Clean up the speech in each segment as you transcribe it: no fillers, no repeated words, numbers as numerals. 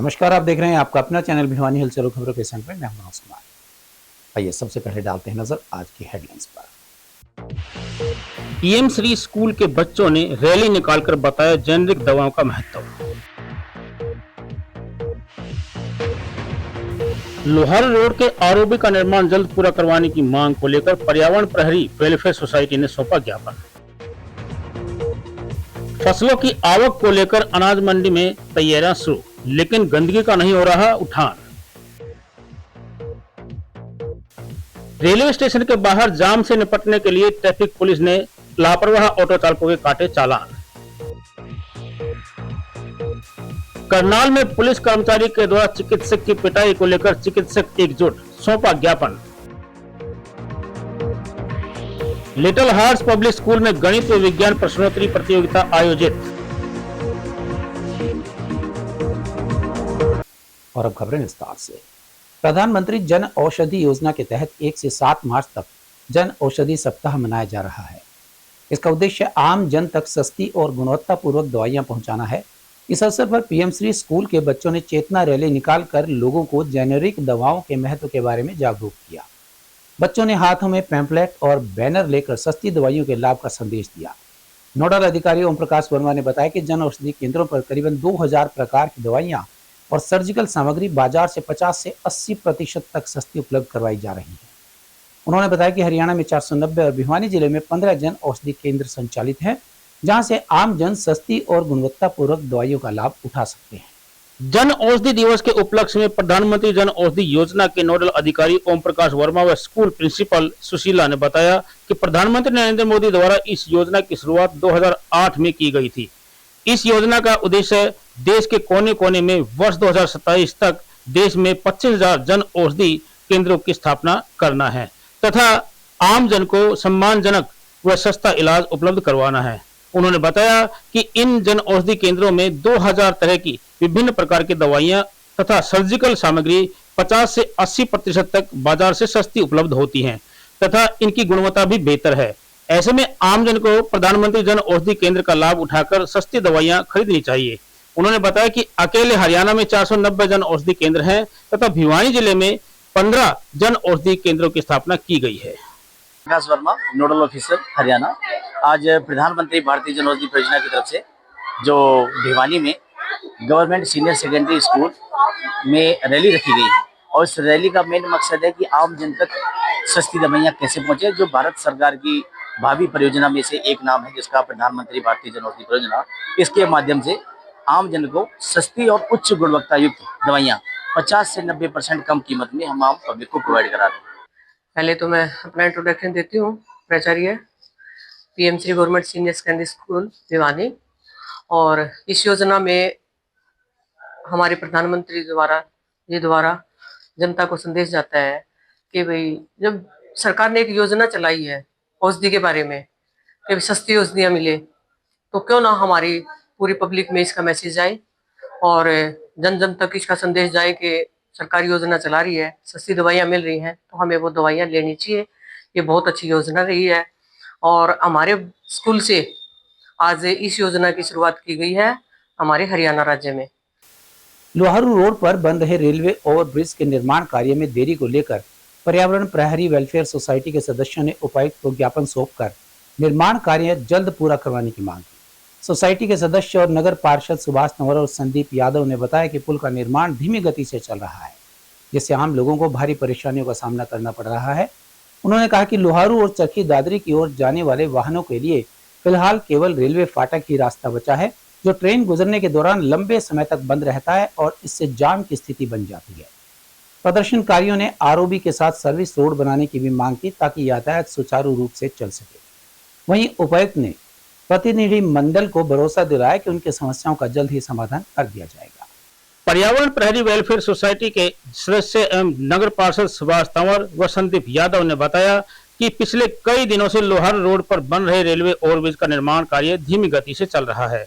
नमस्कार, आप देख रहे हैं आपका अपना चैनल भिवानी हलचल खबरों के संग में मैं हूं मनोज कुमार। आइए सबसे पहले डालते हैं नजर आज की हेडलाइंस पर। पीएम श्री स्कूल के बच्चों ने रैली निकालकर बताया जेनेरिक दवाओं का महत्व। लोहार रोड के आरओबी का निर्माण जल्द पूरा करवाने की मांग को लेकर पर्यावरण प्रहरी वेलफेयर सोसाइटी ने सौंपा ज्ञापन। फसलों की आवक को लेकर अनाज मंडी में तैयारियां शुरू, लेकिन गंदगी का नहीं हो रहा उठान। रेलवे स्टेशन के बाहर जाम से निपटने के लिए ट्रैफिक पुलिस ने लापरवाह ऑटो चालकों के काटे चालान। करनाल में पुलिस कर्मचारी के द्वारा चिकित्सक की पिटाई को लेकर चिकित्सक एकजुट, सौंपा ज्ञापन। लिटिल हार्ट्स पब्लिक स्कूल में गणित व विज्ञान प्रश्नोत्तरी प्रतियोगिता आयोजित। और अब खबरें विस्तार से। प्रधानमंत्री जन औषधि योजना के तहत 1 से 7 मार्च तक जन औषधि सप्ताह मनाया जा रहा है। इसका उद्देश्य आम जन तक सस्ती और गुणवत्तापूर्वक दवाइयां पहुंचाना है। इस अवसर पर पीएम श्री स्कूल के बच्चों ने चेतना रैली निकालकर लोगों को जेनेरिक दवाओं के महत्व के बारे में जागरूक किया। बच्चों ने हाथों में पैम्पलेट और बैनर लेकर सस्ती दवाइयों के लाभ का संदेश दिया। नोडल अधिकारी ओम प्रकाश वर्मा ने बताया कि जन औषधि केंद्रों पर करीबन 2000 प्रकार की दवाइयां और सर्जिकल सामग्री बाजार से 50 से 80% तक सस्ती उपलब्ध करवाई जा रही है। उन्होंने बताया कि हरियाणा में 490 और भिवानी जिले में 15 जन औषधि केंद्र संचालित हैं, जहां से आम जन सस्ती और गुणवत्तापूर्वक दवाइयों का लाभ उठा सकते हैं। जन औषधि दिवस के उपलक्ष्य में प्रधानमंत्री जन औषधि योजना के नोडल अधिकारी ओम प्रकाश वर्मा व स्कूल प्रिंसिपल सुशीला ने बताया कि प्रधानमंत्री नरेंद्र मोदी द्वारा इस योजना की शुरुआत 2008 में की गई थी। इस योजना का उद्देश्य देश के कोने कोने में वर्ष 2027 तक देश में 25,000 जन औषधि केंद्रों की स्थापना करना है तथा आम जन को सम्मानजनक व सस्ता इलाज उपलब्ध करवाना है। उन्होंने बताया कि इन जन औषधि केंद्रों में 2000 तरह की विभिन्न प्रकार की दवाइयां तथा सर्जिकल सामग्री 50 से 80% तक बाजार से सस्ती उपलब्ध होती हैं तथा इनकी गुणवत्ता भी बेहतर है। ऐसे में आमजन को प्रधानमंत्री जन औषधि केंद्र का लाभ उठाकर सस्ती दवाइयां खरीदनी चाहिए। उन्होंने बताया कि अकेले हरियाणा में 490 जन औषधि केंद्र हैं तथा भिवानी जिले में 15 जन औषधि केंद्रों की स्थापना की गई है। Prakash Verma, nodal officer Haryana. आज प्रधानमंत्री भारतीय जन औषधि परियोजना की तरफ से जो भिवानी में गवर्नमेंट सीनियर सेकेंडरी स्कूल में रैली रखी गई है और इस रैली का मेन मकसद है कि आम जन तक सस्ती दवाइयाँ कैसे पहुँचे, जो भारत सरकार की भावी परियोजना में से एक नाम है जिसका प्रधानमंत्री भारतीय जन औषधि परियोजना। इसके माध्यम से आम जन को सस्ती और उच्च गुणवत्ता युक्त दवाइयाँ 50 से 90% कम कीमत में हम आम पब्लिक को प्रोवाइड करा रहे हैं। पहले तो मैं अपना इंट्रोडक्शन देती हूँ। प्राचार्य PM Shri government senior secondary school Bhiwani. और इस योजना में हमारे प्रधानमंत्री द्वारा जनता को संदेश जाता है कि भाई जब सरकार ने एक योजना चलाई है औषधि के बारे में कि सस्ती औषधियाँ मिले, तो क्यों ना हमारी पूरी पब्लिक में इसका मैसेज जाए और जन जन तक इसका संदेश जाए कि सरकारी योजना चला रही है, सस्ती दवाइयाँ मिल रही हैं तो हमें वो दवाइयाँ लेनी चाहिए। ये बहुत अच्छी योजना रही है और हमारे स्कूल से आज इस योजना की शुरुआत की गई है हमारे हरियाणा राज्य में। लोहारू रोड पर बन रहे रेलवे ओवरब्रिज के निर्माण कार्य में देरी को लेकर पर्यावरण प्रहरी वेलफेयर सोसाइटी के सदस्यों ने उपायुक्त को ज्ञापन सौंपकर निर्माण कार्य जल्द पूरा करवाने की मांग की। सोसाइटी के सदस्य और नगर पार्षद सुभाष तंवर और संदीप यादव ने बताया कि पुल का निर्माण धीमी गति से चल रहा है, जिससे आम लोगों को भारी परेशानियों का सामना करना पड़ रहा है। उन्होंने कहा कि लोहारू और चरखी दादरी की ओर जाने वाले वाहनों के लिए फिलहाल केवल रेलवे फाटक ही रास्ता बचा है, जो ट्रेन गुजरने के दौरान लंबे समय तक बंद रहता है और इससे जाम की स्थिति बन जाती है। प्रदर्शनकारियों ने आरओबी के साथ सर्विस रोड बनाने की भी मांग की ताकि यातायात सुचारू रूप से चल सके। वहीं उपायुक्त ने प्रतिनिधि मंडल को भरोसा दिलाया कि उनकी समस्याओं का जल्द ही समाधान कर दिया जाएगा। पर्यावरण प्रहरी वेलफेयर सोसाइटी के सदस्य एवं नगर पार्षद सुभाष तंवर व संदीप यादव ने बताया कि पिछले कई दिनों से लोहार रोड पर बन रहे रेलवे ओवरब्रिज का निर्माण कार्य धीमी गति से चल रहा है।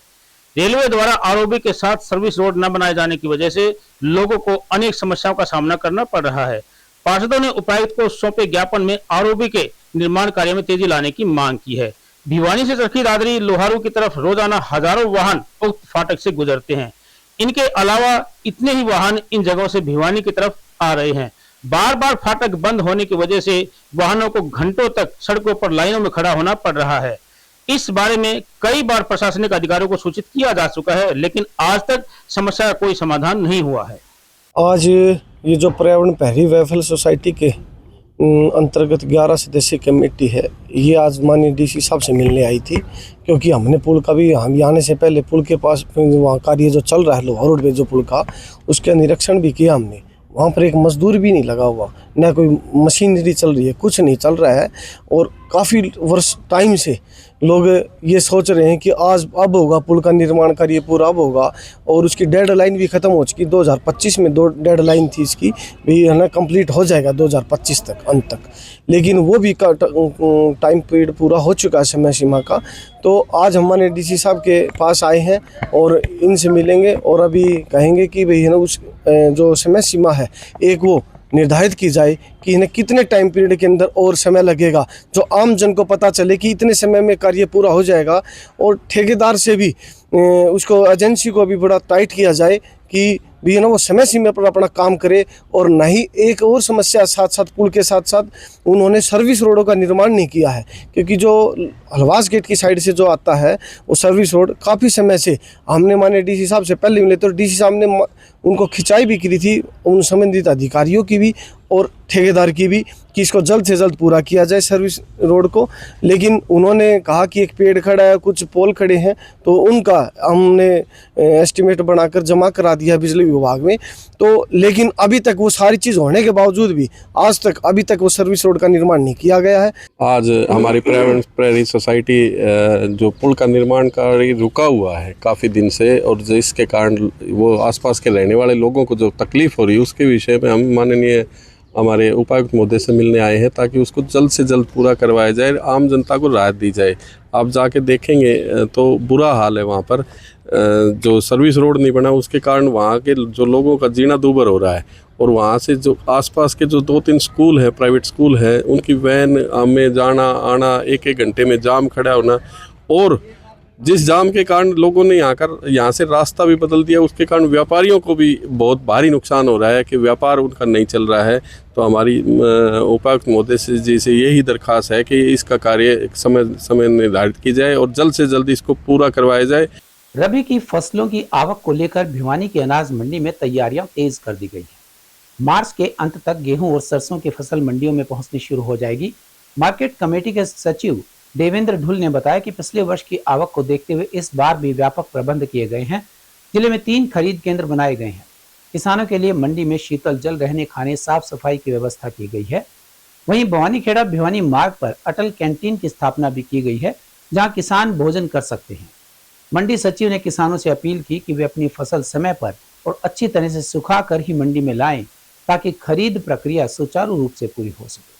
रेलवे द्वारा आरओबी के साथ सर्विस रोड न बनाए जाने की वजह से लोगों को अनेक समस्याओं का सामना करना पड़ रहा है। पार्षदों ने उपायुक्त को सौंपे ज्ञापन में आरओबी के निर्माण कार्य में तेजी लाने की मांग की है। भिवानी से चरखी दादरी लोहारू की तरफ रोजाना हजारों वाहन उक्त फाटक से गुजरते हैं। इनके अलावा इतने ही वाहन इन जगहों से भिवानी की तरफ आ रहे हैं। बार बार फाटक बंद होने की वजह से वाहनों को घंटों तक सड़कों पर लाइनों में खड़ा होना पड़ रहा है। इस बारे में कई बार प्रशासनिक अधिकारियों को सूचित किया जा चुका है, लेकिन आज तक समस्या का कोई समाधान नहीं हुआ है। आज ये जो पर्यावरण प्रहरी वेलफेयर सोसाइटी के अंतर्गत 11 सदस्यीय कमेटी है, ये आज माननीय डीसी साहब से मिलने आई थी, क्योंकि हमने पुल का भी, हम आने से पहले पुल के पास वहाँ कार्य जो चल रहा है लोहा रोड पे जो पुल का, उसका निरीक्षण भी किया हमने। वहाँ पर एक मजदूर भी नहीं लगा हुआ, न कोई मशीनरी चल रही है, कुछ नहीं चल रहा है। और काफ़ी वर्ष टाइम से लोग ये सोच रहे हैं कि आज अब होगा पुल का निर्माण कार्य पूरा अब होगा, और उसकी डेडलाइन भी ख़त्म हो चुकी। 2025 में डेडलाइन थी इसकी भी, है ना, कंप्लीट हो जाएगा 2025 तक, अंत तक, लेकिन वो भी टाइम पीरियड पूरा हो चुका है समय सीमा का। तो आज हमारे डीसी साहब के पास आए हैं और इनसे मिलेंगे और अभी कहेंगे कि भाई, है ना, उस जो समय सीमा है एक वो निर्धारित की जाए कि इन्हें कितने टाइम पीरियड के अंदर और समय लगेगा, जो आम जन को पता चले कि इतने समय में कार्य पूरा हो जाएगा। और ठेकेदार से भी उसको एजेंसी को भी बड़ा टाइट किया जाए कि भी, है ना, वो समय सीमा पर अपना काम करे। और नहीं, एक और समस्या साथ साथ पुल के साथ साथ उन्होंने सर्विस रोडों का निर्माण नहीं किया है, क्योंकि जो हलवास गेट की साइड से जो आता है वो सर्विस रोड काफ़ी समय से हमने माने डीसी साहब से पहले मिले तो डीसी साहब ने उनको खिंचाई भी की थी, उन संबंधित अधिकारियों की भी और ठेकेदार की भी, कि इसको जल्द से जल्द पूरा किया जाए सर्विस रोड को। लेकिन उन्होंने कहा कि एक पेड़ खड़ा है, कुछ पोल खड़े हैं, तो उनका हमने एस्टिमेट बनाकर जमा करा दिया बिजली विभाग में। तो लेकिन अभी तक वो सारी चीज़ होने के बावजूद भी आज तक अभी तक वो सर्विस रोड का निर्माण नहीं किया गया है। आज हमारी पर्यावरण प्रहरी सोसाइटी जो पुल का निर्माण कार्य रुका हुआ है काफ़ी दिन से, और जिसके कारण वो आसपास के रहने वाले लोगों को जो तकलीफ हो रही है, उसके विषय में हम माननीय हमारे उपायुक्त महोदय से मिलने आए हैं, ताकि उसको जल्द से जल्द पूरा करवाया जाए, आम जनता को राहत दी जाए। आप जाके देखेंगे तो बुरा हाल है वहाँ पर, जो सर्विस रोड नहीं बना उसके कारण वहाँ के जो लोगों का जीना दूभर हो रहा है। और वहाँ से जो आसपास के जो 2-3 स्कूल हैं, प्राइवेट स्कूल हैं, उनकी वैन में जाना आना, एक घंटे में जाम खड़ा होना, और जिस जाम के कारण लोगों ने यहाँ से रास्ता भी बदल दिया, उसके कारण व्यापारियों को भी बहुत भारी नुकसान हो रहा है कि व्यापार उनका नहीं चल रहा है। तो हमारी उपायुक्त महोदय जी से यही दरख्वास्त है कि इसका कार्य समय निर्धारित की जाए और जल्द से जल्द इसको पूरा करवाया जाए। रबी की फसलों की आवक को लेकर भिवानी की अनाज मंडी में तैयारियां तेज कर दी गई है। मार्च के अंत तक गेहूं और सरसों की फसल मंडियों में पहुंचनी शुरू हो जाएगी। मार्केट कमेटी के सचिव देवेंद्र ढुल ने बताया कि पिछले वर्ष की आवक को देखते हुए इस बार भी व्यापक प्रबंध किए गए हैं। जिले में 3 खरीद केंद्र बनाए गए हैं। किसानों के लिए मंडी में शीतल जल, रहने खाने, साफ सफाई की व्यवस्था की गई है। वहीं भवानीखेड़ा भिवानी मार्ग पर अटल कैंटीन की स्थापना भी की गई है, जहां किसान भोजन कर सकते हैं। मंडी सचिव ने किसानों से अपील की कि वे अपनी फसल समय पर और अच्छी तरह से सुखा कर ही मंडी में लाएं, ताकि खरीद प्रक्रिया सुचारू रूप से पूरी हो सके।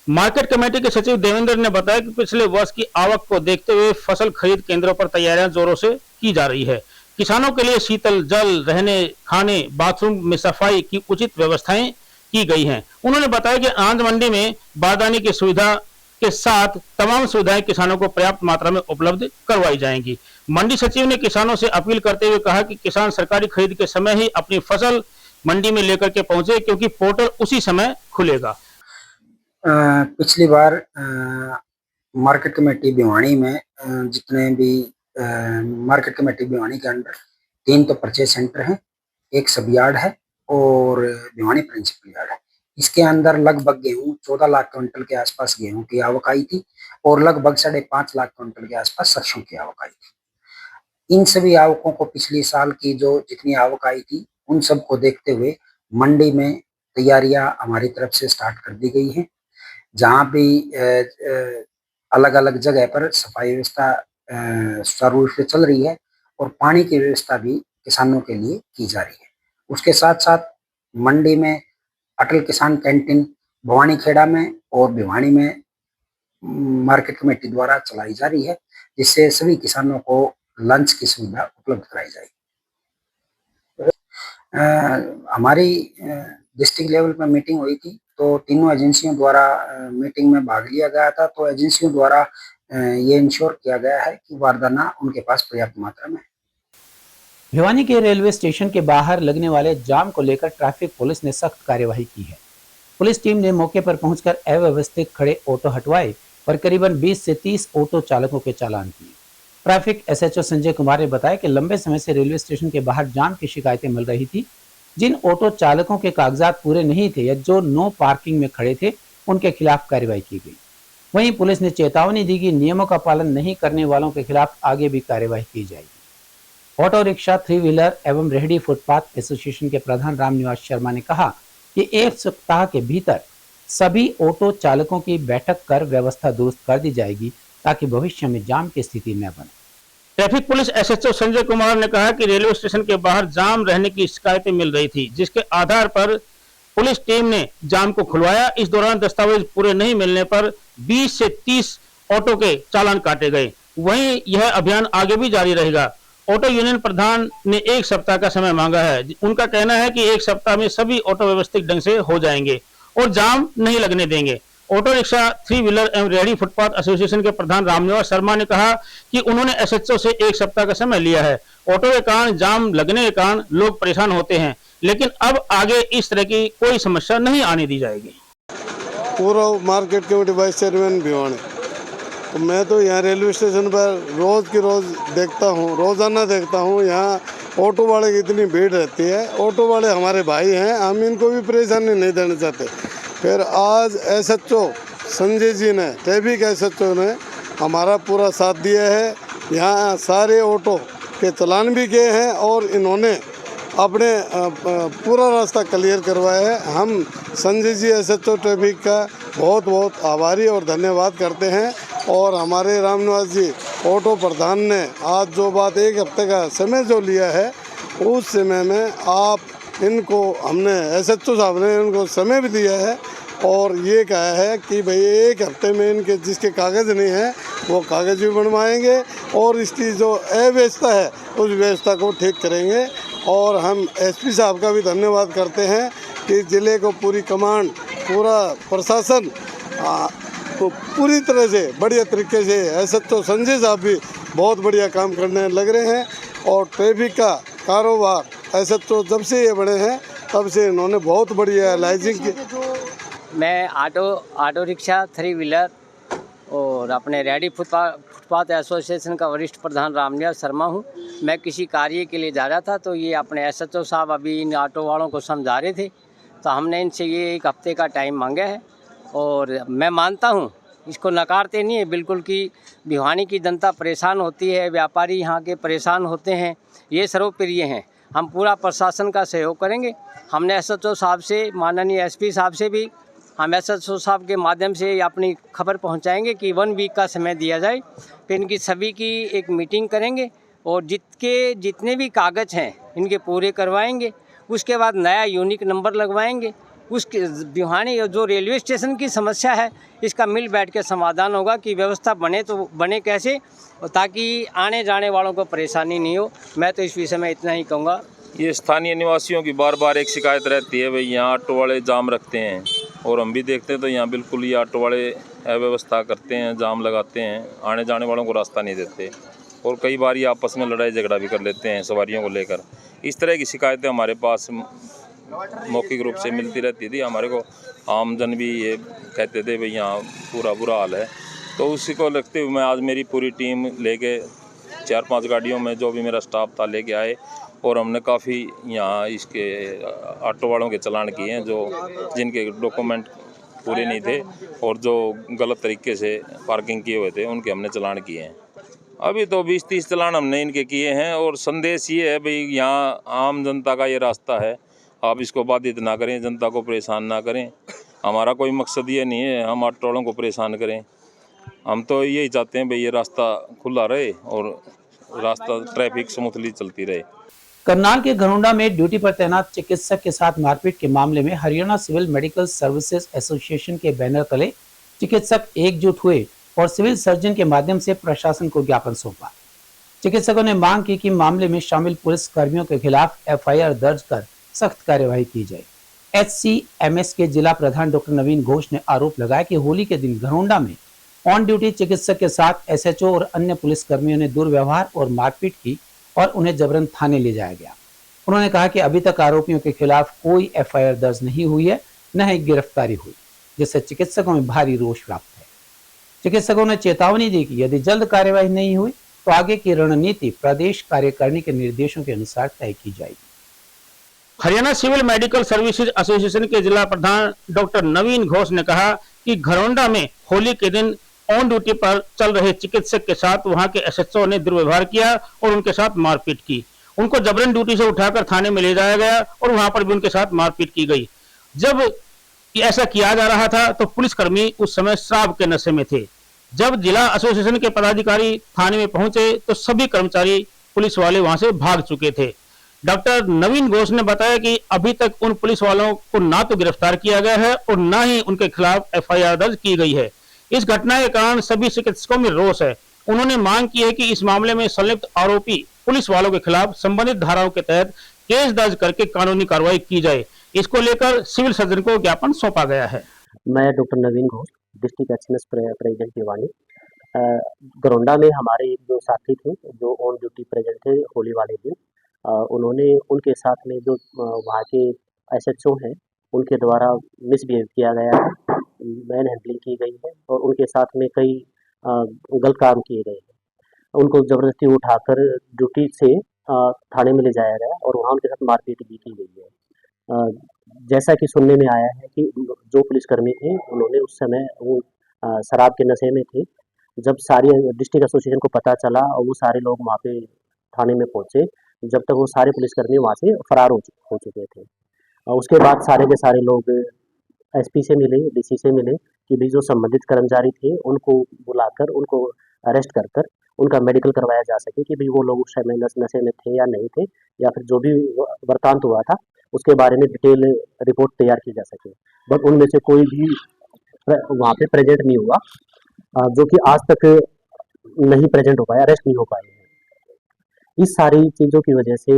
मार्केट कमेटी के सचिव देवेंद्र ने बताया कि पिछले वर्ष की आवक को देखते हुए फसल खरीद केंद्रों पर तैयारियां जोरों से की जा रही है। किसानों के लिए शीतल जल, रहने खाने, बाथरूम में सफाई की उचित व्यवस्थाएं की गई हैं। उन्होंने बताया कि अनाज मंडी में बारदाने की सुविधा के साथ तमाम सुविधाएं किसानों को पर्याप्त मात्रा में उपलब्ध करवाई जाएंगी। मंडी सचिव ने किसानों से अपील करते हुए कहा कि किसान सरकारी खरीद के समय ही अपनी फसल मंडी में लेकर के पहुंचे, क्योंकि पोर्टल उसी समय खुलेगा। पिछली बार मार्केट कमेटी भिवानी में जितने भी मार्केट कमेटी भिवानी के अंडर 3 तो परचेज सेंटर हैं, 1 सब यार्ड है और भिवानी प्रिंसिपल यार्ड है। इसके अंदर लगभग गेहूं 14 लाख क्विंटल के आसपास गेहूं की आवक आई थी और लगभग 5.5 लाख क्विंटल के आसपास सरसों की आवक आई थी। इन सभी आवकों को पिछले साल की जो जितनी आवक आई थी उन सब को देखते हुए मंडी में तैयारियां हमारी तरफ से स्टार्ट कर दी गई हैं। जहाँ भी अलग अलग जगह पर सफाई व्यवस्था सुचारू रूप से चल रही है और पानी की व्यवस्था भी किसानों के लिए की जा रही है। उसके साथ साथ मंडी में अटल किसान कैंटीन भवानीखेड़ा में और भिवानी में मार्केट कमेटी द्वारा चलाई जा रही है, जिससे सभी किसानों को लंच की सुविधा उपलब्ध कराई जाएगी। हमारी डिस्ट्रिक्ट लेवल पर मीटिंग हुई थी, तो तीनों एजेंसियों द्वारा मीटिंग में भाग लिया गया था। तो एजेंसियों द्वारा ये इंश्योर किया गया है कि बारदाना उनके पास पर्याप्त मात्रा में है। भिवानी के रेलवे स्टेशन के बाहर लगने वाले जाम को लेकर ट्रैफिक पुलिस ने सख्त कार्यवाही की है। पुलिस टीम ने मौके पर पहुंचकर अव्यवस्थित खड़े ऑटो हटवाए और करीबन 20 से 30 ऑटो चालकों के चालान किए। ट्रैफिक एसएचओ संजय कुमार ने बताया कि लंबे समय से रेलवे स्टेशन के बाहर जाम की शिकायतें मिल रही थी। जिन ऑटो चालकों के कागजात पूरे नहीं थे या जो नो पार्किंग में खड़े थे, उनके खिलाफ कार्रवाई की गई। वहीं पुलिस ने चेतावनी दी कि नियमों का पालन नहीं करने वालों के खिलाफ आगे भी कार्रवाई की जाएगी। ऑटो रिक्शा, 3 व्हीलर एवं रेहड़ी फुटपाथ एसोसिएशन के प्रधान रामनिवास शर्मा ने कहा कि 1 सप्ताह के भीतर सभी ऑटो चालकों की बैठक कर व्यवस्था दुरुस्त कर दी जाएगी ताकि भविष्य में जाम की स्थिति न बने। Traffic police SHO Sanjay Kumar ने कहा कि रेलवे स्टेशन के बाहर जाम रहने की शिकायतें मिल रही थी, जिसके आधार पर पुलिस टीम ने जाम को खुलवाया। इस दौरान दस्तावेज पूरे नहीं मिलने पर 20 से 30 ऑटो के चालान काटे गए। वहीं यह अभियान आगे भी जारी रहेगा। ऑटो यूनियन प्रधान ने 1 सप्ताह का समय मांगा है। उनका कहना है कि 1 सप्ताह में सभी ऑटो व्यवस्थित ढंग से हो जाएंगे और जाम नहीं लगने देंगे। ऑटो रिक्शा, 3 व्हीलर एवं रेहड़ी फुटपाथ एसोसिएशन के प्रधान रामनिवास शर्मा ने कहा कि उन्होंने एसएचओ से 1 सप्ताह का समय लिया है। ऑटो के कारण, जाम लगने के कारण लोग परेशान होते हैं, लेकिन अब आगे इस तरह की कोई समस्या नहीं आने दी जाएगी। पूरा market committee vice chairman Bhiwani. तो मैं तो यहाँ रेलवे स्टेशन पर रोज़ की रोज़ देखता हूँ, रोज़ाना देखता हूँ, यहाँ ऑटो वाले की इतनी भीड़ रहती है। ऑटो वाले हमारे भाई हैं, हम इनको भी परेशानी नहीं देना चाहते। फिर आज एसएचओ संजय जी ने, ट्रैफिक एसएचओ ने हमारा पूरा साथ दिया है। यहाँ सारे ऑटो के चालान भी किए हैं और इन्होंने अपने पूरा रास्ता क्लियर करवाया है। हम संजय जी एसएचओ ट्रैफिक का बहुत बहुत आभारी और धन्यवाद करते हैं। और हमारे रामनिवास जी ऑटो प्रधान ने आज जो बात 1 हफ्ते का समय जो लिया है, उस समय में आप इनको, हमने एसएचओ साहब ने इनको समय भी दिया है और ये कहा है कि भाई 1 हफ्ते में इनके जिसके कागज़ नहीं है वो कागज़ भी बनवाएंगे और इसकी जो अव्यवस्था है उस व्यवस्था को ठीक करेंगे। और हम एसपी साहब का भी धन्यवाद करते हैं कि ज़िले को पूरी कमांड, पूरा प्रशासन तो पूरी तरह से बढ़िया तरीके से, एसएचओ संजय साहब भी बहुत बढ़िया काम करने लग रहे हैं। और ट्रैफिक का कारोबार एसएचओ जब से ये बड़े हैं तब से इन्होंने बहुत बढ़िया लाइजिंग की। मैं ऑटो रिक्शा, 3 व्हीलर और अपने रेहड़ी फुटपाथ एसोसिएशन का वरिष्ठ प्रधान रामनिवास शर्मा हूँ। मैं किसी कार्य के लिए जा रहा था तो ये अपने एसएचओ साहब अभी इन ऑटो वालों को समझा रहे थे, तो हमने इनसे ये 1 हफ्ते का टाइम मांगा है। और मैं मानता हूँ, इसको नकारते नहीं है बिल्कुल, कि भिवानी की जनता परेशान होती है, व्यापारी यहाँ के परेशान होते हैं, ये सर्वप्रिय हैं। हम पूरा प्रशासन का सहयोग करेंगे। हमने एसएचओ साहब से, माननीय एसपी साहब से भी हम एसएचओ साहब के माध्यम से अपनी खबर पहुंचाएंगे कि 1 वीक का समय दिया जाए। फिर इनकी सभी की एक मीटिंग करेंगे और जितने भी कागज़ हैं इनके पूरे करवाएंगे। उसके बाद नया यूनिक नंबर लगवाएंगे। उसके भिवानी जो रेलवे स्टेशन की समस्या है, इसका मिल बैठ के समाधान होगा कि व्यवस्था बने तो बने कैसे, ताकि आने जाने वालों को परेशानी नहीं हो। मैं तो इस विषय में इतना ही कहूँगा। ये स्थानीय निवासियों की बार बार एक शिकायत रहती है, भाई यहाँ ऑटो वाले जाम रखते हैं, और हम भी देखते हैं तो यहाँ बिल्कुल ये ऑटो वाले अव्यवस्था करते हैं, जाम लगाते हैं, आने जाने वालों को रास्ता नहीं देते, और कई बार ये आपस में लड़ाई झगड़ा भी कर लेते हैं सवारियों को लेकर। इस तरह की शिकायतें हमारे पास मौखिक रूप से मिलती रहती थी। हमारे को आमजन भी ये कहते थे भाई यहाँ पूरा बुरा हाल है। तो उसी को लगते हुए मैं आज मेरी पूरी टीम लेके 4-5 गाड़ियों में जो भी मेरा स्टाफ था लेके आए, और हमने काफ़ी यहाँ इसके ऑटो वालों के चालान किए हैं जो जिनके डॉक्यूमेंट पूरे नहीं थे और जो गलत तरीके से पार्किंग किए हुए थे, उनके हमने चालान किए हैं। अभी तो 20-30 चालान हमने इनके किए हैं। और संदेश ये है भाई यहाँ आम जनता का ये रास्ता है, आप इसको बाधित ना करें, जनता को परेशान ना करें। हमारा कोई मकसद ये नहीं है हम ऑटो वालों को परेशान करें। हम तो यही चाहते हैं भाई ये रास्ता खुला रहे और रास्ता ट्रैफिक स्मूथली चलती रहे। करनाल के घरोंडा में ड्यूटी पर तैनात चिकित्सक के साथ मारपीट के मामले में Haryana civil medical services association के बैनर तले चिकित्सक एकजुट हुए और सिविल सर्जन के माध्यम से प्रशासन को ज्ञापन सौंपा। चिकित्सकों ने मांग की कि मामले में शामिल पुलिस कर्मियों के खिलाफ एफआईआर दर्ज कर सख्त कार्यवाही की जाए। एचसीएमएस के जिला प्रधान डॉक्टर नवीन घोष ने आरोप लगाया कि होली के दिन घरोंडा में ऑन ड्यूटी चिकित्सक के साथ एसएचओ और अन्य पुलिस कर्मियों ने दुर्व्यवहार और मारपीट की, और उन्हें जबरन थाने ले जाया गया। उन्होंने कहा कि अभी तक आरोपियों के खिलाफ कोई एफआईआर दर्ज नहीं हुई है, न ही गिरफ्तारी हुई, जिससे चिकित्सकों में भारी रोष व्याप्त है। चिकित्सकों ने चेतावनी दी कि यदि जल्द कार्यवाही नहीं हुई तो आगे की रणनीति प्रदेश कार्यकारिणी के निर्देशों के अनुसार तय की जाएगी। Haryana civil medical services association के जिला प्रधान डॉक्टर नवीन घोष ने कहा कि घरौंडा में होली के दिन ऑन ड्यूटी पर चल रहे चिकित्सक के साथ वहां के एसएचओ ने दुर्व्यवहार किया और उनके साथ मारपीट की। उनको जबरन ड्यूटी से उठाकर थाने में ले जाया गया और वहां पर भी उनके साथ मारपीट की गई। जब ऐसा किया जा रहा था तो पुलिसकर्मी उस समय शराब के नशे में थे। जब जिला एसोसिएशन के पदाधिकारी थाने में पहुंचे तो सभी कर्मचारी पुलिस वाले वहां से भाग चुके थे। डॉक्टर नवीन घोष ने बताया कि अभी तक उन पुलिस वालों को ना तो गिरफ्तार किया गया है और ना ही उनके खिलाफ एफआईआर दर्ज की गई है। इस घटना के कारण सभी चिकित्सकों में रोष है। उन्होंने मांग की है कि इस मामले में संलिप्त आरोपी पुलिस वालों के खिलाफ संबंधित धाराओं के तहत केस दर्ज करके कानूनी कार्रवाई की जाए। इसको लेकर सिविल सर्जन को ज्ञापन सौंपा गया है। मैं doctor Naveen Ghosh, district HMS president Bhiwani. Gharaunda में हमारे जो साथी थे जो ऑन ड्यूटी प्रेजेंट थे होली वाले दिन, उन्होंने उनके साथ में जो वहाँ के एसएचओ हैं उनके द्वारा मिसबिहेव किया गया है, मैन हैंडलिंग की गई है और उनके साथ में कई गलत काम किए गए हैं। उनको ज़बरदस्ती उठाकर ड्यूटी से थाने में ले जाया गया और वहाँ उनके साथ मारपीट भी की गई है। जैसा कि सुनने में आया है कि जो पुलिसकर्मी थे उन्होंने उस समय वो शराब के नशे में थे। जब सारी डिस्ट्रिक्ट एसोसिएशन को पता चला और वो सारे लोग वहाँ पे थाने में पहुँचे, जब तक वो सारे पुलिसकर्मी वहाँ से फरार हो चुके थे। उसके बाद सारे के सारे लोग एसपी से मिले, डीसी से मिले कि भी जो संबंधित कर्मचारी थे उनको बुलाकर उनको अरेस्ट कर उनका मेडिकल करवाया जा सके कि भाई वो लोग उस समय नशे में थे या नहीं थे, या फिर जो भी वृतांत हुआ था उसके बारे में डिटेल रिपोर्ट तैयार की जा सके। बट उनमें से कोई भी वहाँ पे प्रेजेंट नहीं हुआ, जो कि आज तक नहीं प्रेजेंट हो पाया, अरेस्ट नहीं हो पाए। इस सारी चीज़ों की वजह से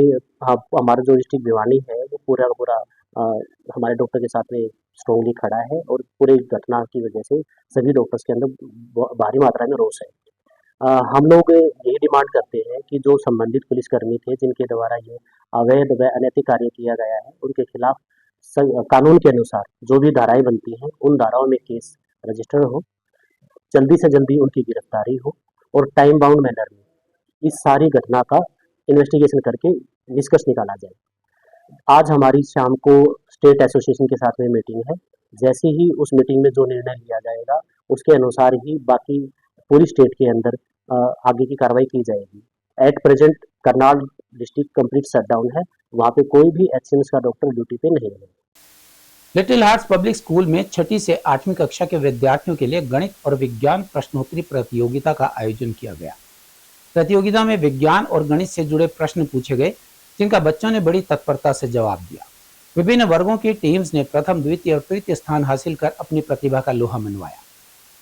हमारा जो डिस्ट्रिक्ट भिवानी है वो पूरा हमारे डॉक्टर के साथ में स्ट्रॉन्गली खड़ा है और पूरी घटना की वजह से सभी डॉक्टर्स के अंदर भारी मात्रा में रोष है। हम लोग यही डिमांड करते हैं कि जो संबंधित पुलिसकर्मी थे जिनके द्वारा ये अवैध व अनैतिक कार्य किया गया है उनके खिलाफ कानून के अनुसार जो भी धाराएं बनती हैं उन धाराओं में केस रजिस्टर हो, जल्दी से जल्दी उनकी गिरफ्तारी हो और टाइम बाउंड मैनर में इस सारी घटना का इन्वेस्टिगेशन करके निष्कर्ष निकाला जाए। आज हमारी शाम को स्टेट एसोसिएशन के साथ में मीटिंग है। जैसे ही उस मीटिंग में जो निर्णय लिया जाएगा उसके अनुसार ही बाकी पूरी स्टेट के अंदर आगे की कार्रवाई की जाएगी। At present Karnal district complete shutdown है, वहाँ पे कोई भी एचएमएस का डॉक्टर ड्यूटी पे नहीं है। लिटिल हार्ट्स पब्लिक स्कूल में 6ठी से 8वीं कक्षा के विद्यार्थियों के लिए गणित और विज्ञान प्रश्नोत्तरी प्रतियोगिता का आयोजन किया गया। प्रतियोगिता में विज्ञान और गणित से जुड़े प्रश्न पूछे गए, जिनका बच्चों ने बड़ी तत्परता से जवाब दिया। विभिन्न वर्गों की टीम्स ने प्रथम, द्वितीय और तृतीय स्थान हासिल कर अपनी प्रतिभा का लोहा मनवाया।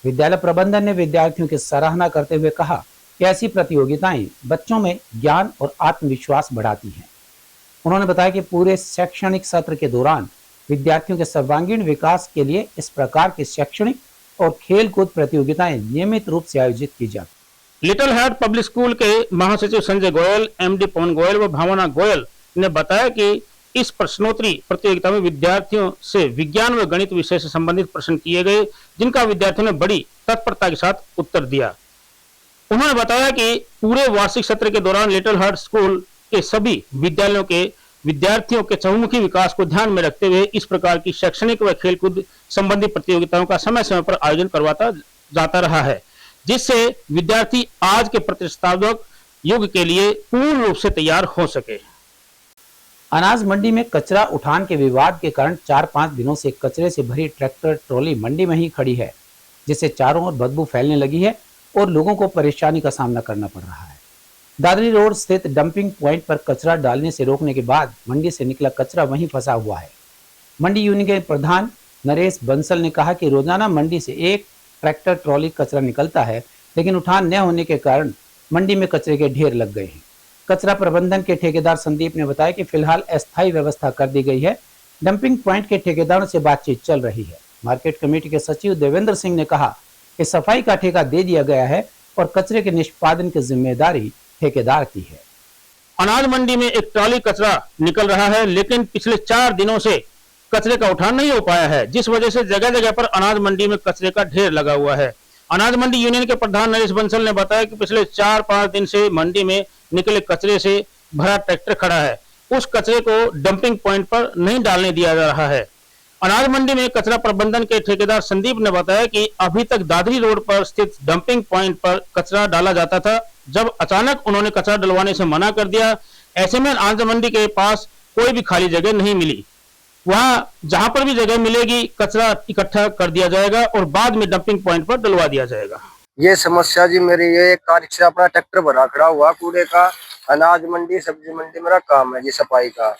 विद्यालय प्रबंधन ने विद्यार्थियों की सराहना करते हुए कहा कि ऐसी प्रतियोगिताएं बच्चों में ज्ञान और आत्मविश्वास बढ़ाती हैं। उन्होंने बताया कि पूरे शैक्षणिक सत्र के दौरान विद्यार्थियों के सर्वांगीण विकास के लिए इस प्रकार की शैक्षणिक और खेलकूद प्रतियोगिताएं नियमित रूप से आयोजित की जाती। लिटिल हार्ट पब्लिक स्कूल के महासचिव संजय गोयल, एमडी पवन गोयल व भावना गोयल ने बताया कि इस प्रश्नोत्तरी प्रतियोगिता में विद्यार्थियों से विज्ञान व गणित विषय से संबंधित प्रश्न किए गए, जिनका विद्यार्थियों ने बड़ी तत्परता के साथ उत्तर दिया। उन्होंने बताया कि पूरे वार्षिक सत्र के दौरान लिटिल हार्ट स्कूल के सभी विद्यालयों के विद्यार्थियों के चहुमुखी विकास को ध्यान में रखते हुए इस प्रकार की शैक्षणिक व खेलकूद संबंधी प्रतियोगिताओं का समय समय पर आयोजन करवाता जाता रहा है, जिससे विद्यार्थी आज के प्रतिस्पर्धात्मक युग के लिए पूर्ण रूप से तैयार हो सके। अनाज मंडी में कचरा उठान के विवाद के कारण 4-5 दिनों से कचरे से भरी ट्रैक्टर ट्रॉली मंडी में ही खड़ी है, जिससे चारों ओर बदबू फैलने लगी है और लोगों को परेशानी का सामना करना पड़ रहा है। दादरी रोड स्थित डंपिंग पॉइंट पर कचरा डालने से रोकने के बाद मंडी से निकला कचरा वहीं फंसा हुआ है। मंडी यूनियन के प्रधान नरेश बंसल ने कहा कि रोजाना मंडी से एक ट्रैक्टर ट्रॉली कचरा निकलता है, लेकिन उठान न होने के कारण मंडी में कचरे के ढेर लग गए हैं। कचरा प्रबंधन के ठेकेदार संदीप ने बताया कि फिलहाल अस्थायी व्यवस्था कर दी गई है। डंपिंग पॉइंट के ठेकेदारों से बातचीत चल रही है। मार्केट कमेटी के सचिव देवेंद्र सिंह ने कहा कि सफाई का ठेका दे दिया गया है और कचरे के निष्पादन की जिम्मेदारी ठेकेदार की है। अनाज मंडी में एक ट्रॉली कचरा निकल रहा है, लेकिन पिछले 4 दिनों से कचरे का उठान नहीं हो पाया है, जिस वजह से जगह जगह पर अनाज मंडी में कचरे का ढेर लगा हुआ है। अनाज मंडी यूनियन के प्रधान नरेश बंसल ने बताया कि पिछले 4-5 दिन से मंडी में निकले कचरे से भरा ट्रैक्टर खड़ा है। उस कचरे को डंपिंग पॉइंट पर नहीं डालने दिया जा रहा है। अनाज मंडी में कचरा प्रबंधन के ठेकेदार संदीप ने बताया कि अभी तक दादरी रोड पर स्थित डंपिंग पॉइंट पर कचरा डाला जाता था, जब अचानक उन्होंने कचरा डलवाने से मना कर दिया। ऐसे में अनाज मंडी के पास कोई भी खाली जगह नहीं मिली। वहां जहां पर भी जगह मिलेगी कचरा इकट्ठा कर दिया जाएगा और बाद में डंपिंग पॉइंट पर डलवा दिया जाएगा। ये समस्या जी मेरी, ये कार रिक्शा अपना ट्रैक्टर भरा खड़ा हुआ कूड़े का। अनाज मंडी सब्जी मंडी मेरा काम है जी सफाई का,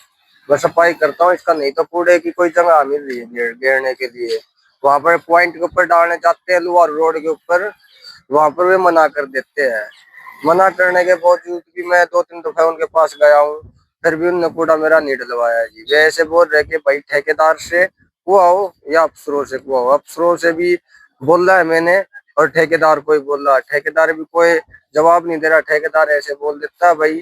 मैं सफाई करता हूँ इसका। नहीं तो कूड़े की कोई जगह मिल रही है घेरने के लिए, वहां पर पॉइंट के ऊपर डालने जाते हैं लोहार रोड के ऊपर, वहां पर वे मना कर देते हैं। मना करने के बावजूद भी मैं 2-3 दफा उनके पास गया हूँ, फिर भी उन्होंने कूड़ा मेरा नहीं डलवाया जी। वे ऐसे बोल रहे कि भाई ठेकेदार से हुआ हो या अफसरों से हुआ हो। अफसरों से भी बोल रहा है मैंने और ठेकेदार कोई बोल रहा, ठेकेदार भी कोई जवाब नहीं दे रहा। ठेकेदार ऐसे बोल देता है भाई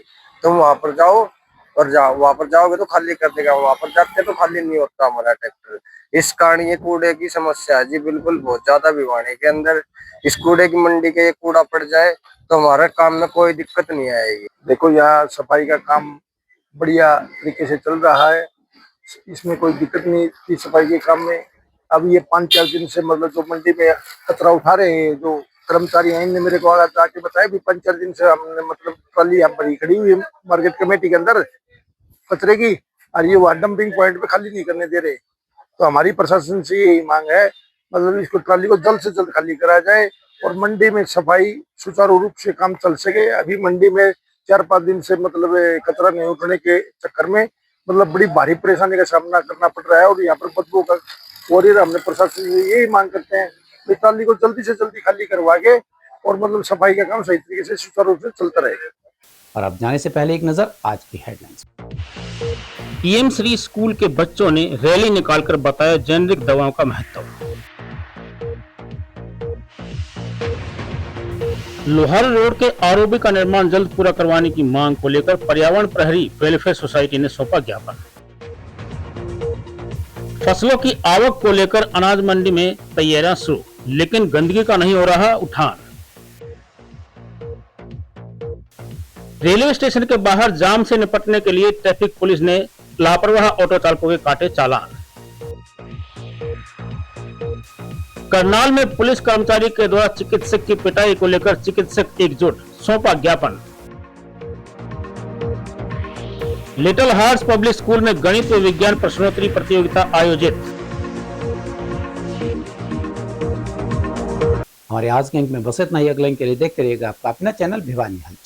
तुम वहां पर जाओ और जाओ, वहां पर जाओगे तो खाली कर देगा, वहां पर जाते तो खाली नहीं होता हमारा ट्रैक्टर। इस कारण ये कूड़े की समस्या है जी बिल्कुल बहुत ज्यादा। भिवानी के अंदर इस कूड़े की मंडी के ये कूड़ा पड़ जाए तो हमारे काम में कोई दिक्कत नहीं आएगी। देखो यहाँ सफाई का काम बढ़िया तरीके से चल रहा है, इसमें कोई दिक्कत नहीं थी सफाई के काम में। अब ये 5-4 दिन से मतलब जो मंडी में कचरा उठा रहे हैं जो कर्मचारी हैं, इनने मेरे को आके बताया भी 5-4 दिन से हमने मतलब ट्रॉली यहाँ पर खड़ी हुई है मार्केट कमेटी के अंदर कचरे की, और ये वहाँ डंपिंग पॉइंट पे खाली नहीं करने दे रहे। तो हमारी प्रशासन से यही मांग है मतलब इसको ट्रॉली को जल्द से जल्द खाली कराया जाए और मंडी में सफाई सुचारू रूप से काम चल सके। अभी मंडी में 4-5 दिन से मतलब कचरा नहीं उठने के चक्कर में मतलब बड़ी भारी परेशानी का सामना करना पड़ रहा है और यहाँ पर बदबू का और हमने प्रशासन से यही मांग करते हैं कि ट्रॉली को जल्दी से जल्दी खाली करवा के और मतलब सफाई का काम सही तरीके से सुचारू रूप से चलता रहेगा। और अब जाने से पहले एक नजर आज की हेडलाइंस। पीएम श्री स्कूल के बच्चों ने रैली निकालकर बताया जेनेरिक दवाओं का महत्व। लोहार रोड के आरओबी का निर्माण जल्द पूरा करवाने की मांग को लेकर पर्यावरण प्रहरी वेलफेयर सोसाइटी ने सौंपा ज्ञापन। फसलों की आवक को लेकर अनाज मंडी में तैयारियां शुरू, लेकिन गंदगी का नहीं हो रहा उठान। रेलवे स्टेशन के बाहर जाम से निपटने के लिए ट्रैफिक पुलिस ने लापरवाह ऑटो चालकों के काटे चालान। करनाल में पुलिस कर्मचारी के द्वारा चिकित्सक की पिटाई को लेकर चिकित्सक एकजुट, सौंपा ज्ञापन। लिटिल हार्ट्स पब्लिक स्कूल में गणित व विज्ञान प्रश्नोत्तरी प्रतियोगिता आयोजित। हमारे आज के अंक में बस इतना ही। अगले अंक के लिए देखते रहिएगा आपका अपना चैनल भिवानी हाल।